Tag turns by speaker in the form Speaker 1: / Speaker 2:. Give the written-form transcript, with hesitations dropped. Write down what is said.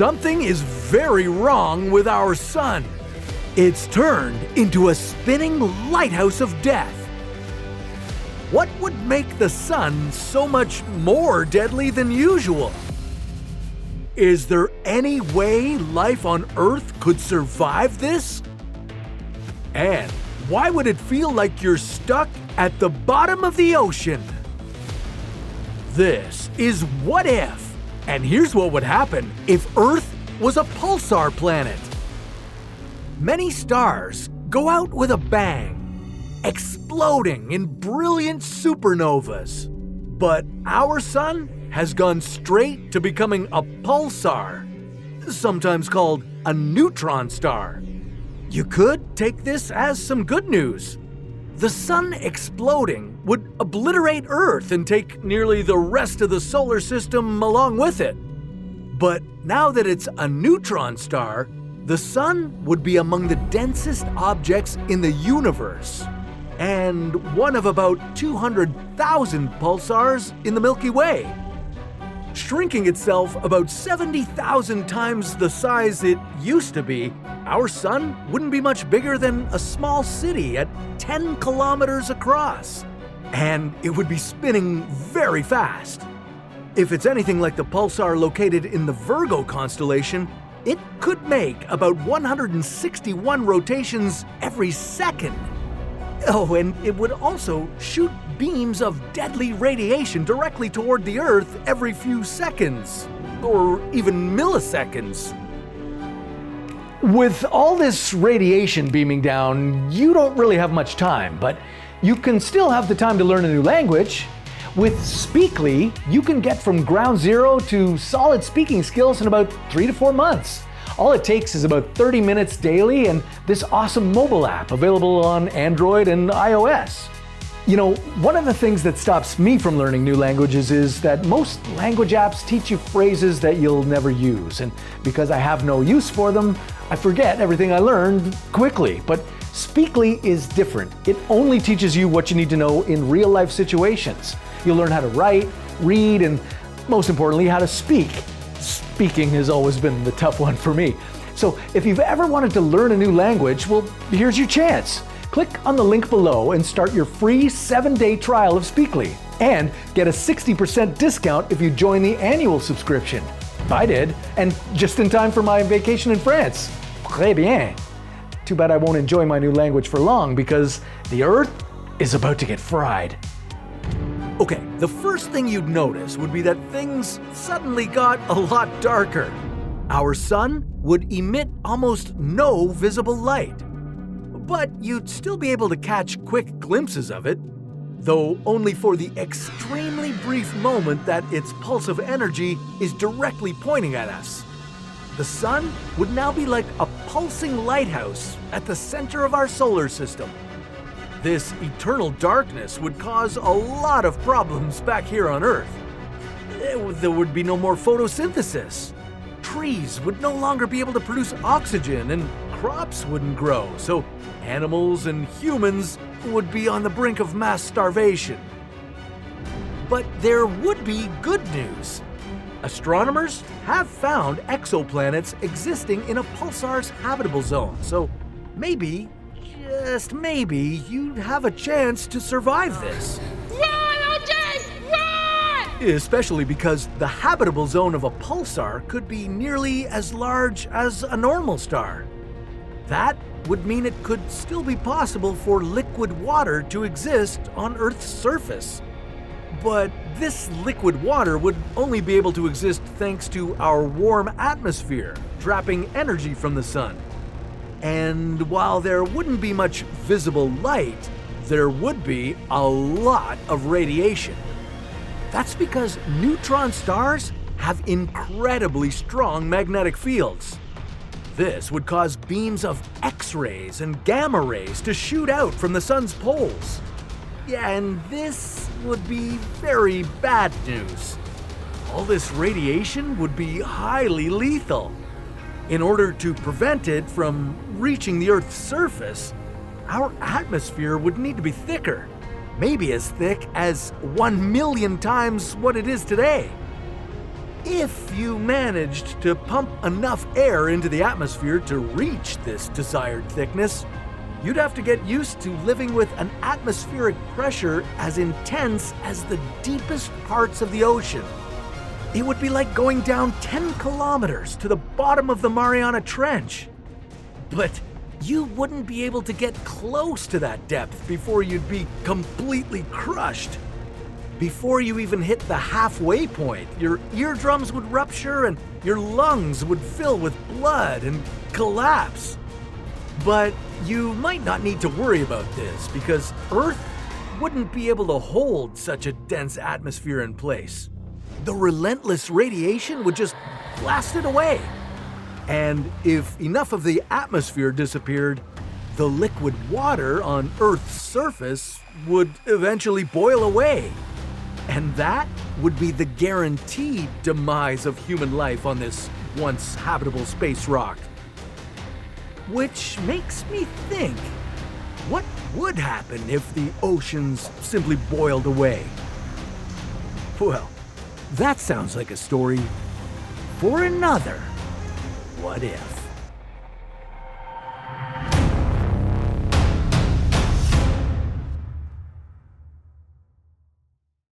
Speaker 1: Something is very wrong with our sun. It's turned into a spinning lighthouse of death. What would make the sun so much more deadly than usual? Is there any way life on Earth could survive this? And why would it feel like you're stuck at the bottom of the ocean? This is What If, and here's what would happen if Earth was a pulsar planet. Many stars go out with a bang, exploding in brilliant supernovas. But our sun has gone straight to becoming a pulsar, sometimes called a neutron star. You could take this as some good news. The sun exploding would obliterate Earth and take nearly the rest of the solar system along with it. But now that it's a neutron star, the sun would be among the densest objects in the universe, and one of about 200,000 pulsars in the Milky Way, shrinking itself about 70,000 times the size it used to be. Our sun wouldn't be much bigger than a small city at 10 kilometers across, and it would be spinning very fast. If it's anything like the pulsar located in the Virgo constellation, it could make about 161 rotations every second. Oh, and it would also shoot beams of deadly radiation directly toward the Earth every few seconds, or even milliseconds. With all this radiation beaming down, you don't really have much time, but you can still have the time to learn a new language. With Speakly, you can get from ground zero to solid speaking skills in about 3 to 4 months. All it takes is about 30 minutes daily and this awesome mobile app available on Android and iOS. You know, one of the things that stops me from learning new languages is that most language apps teach you phrases that you'll never use, and because I have no use for them, I forget everything I learned quickly. But Speakly is different. It only teaches you what you need to know in real-life situations. You'll learn how to write, read, and most importantly, how to speak. Speaking has always been the tough one for me. So if you've ever wanted to learn a new language, well, here's your chance. Click on the link below and start your free 7-day trial of Speakly. And get a 60% discount if you join the annual subscription. I did, and just in time for my vacation in France. Très bien. Too bad I won't enjoy my new language for long because the Earth is about to get fried. Okay, the first thing you'd notice would be that things suddenly got a lot darker. Our sun would emit almost no visible light. But you'd still be able to catch quick glimpses of it, though only for the extremely brief moment that its pulse of energy is directly pointing at us. The sun would now be like a pulsing lighthouse at the center of our solar system. This eternal darkness would cause a lot of problems back here on Earth. There would be no more photosynthesis. Trees would no longer be able to produce oxygen, and crops wouldn't grow, so animals and humans would be on the brink of mass starvation. But there would be good news. Astronomers have found exoplanets existing in a pulsar's habitable zone, so maybe, just maybe, you'd have a chance to survive this.
Speaker 2: Run, OJ! Run!
Speaker 1: Especially because the habitable zone of a pulsar could be nearly as large as a normal star. That would mean it could still be possible for liquid water to exist on Earth's surface. But this liquid water would only be able to exist thanks to our warm atmosphere, trapping energy from the sun. And while there wouldn't be much visible light, there would be a lot of radiation. That's because neutron stars have incredibly strong magnetic fields. This would cause beams of X-rays and gamma rays to shoot out from the sun's poles. Yeah, and this would be very bad news. All this radiation would be highly lethal. In order to prevent it from reaching the Earth's surface, our atmosphere would need to be thicker, maybe as thick as 1 million times what it is today. if you managed to pump enough air into the atmosphere to reach this desired thickness, you'd have to get used to living with an atmospheric pressure as intense as the deepest parts of the ocean. It would be like going down 10 kilometers to the bottom of the Mariana Trench. But you wouldn't be able to get close to that depth before you'd be completely crushed. Before you even hit the halfway point, your eardrums would rupture and your lungs would fill with blood and collapse. But you might not need to worry about this because Earth wouldn't be able to hold such a dense atmosphere in place. The relentless radiation would just blast it away. And if enough of the atmosphere disappeared, the liquid water on Earth's surface would eventually boil away. And that would be the guaranteed demise of human life on this once habitable space rock. Which makes me think, what would happen if the oceans simply boiled away? Well, that sounds like a story for another What If.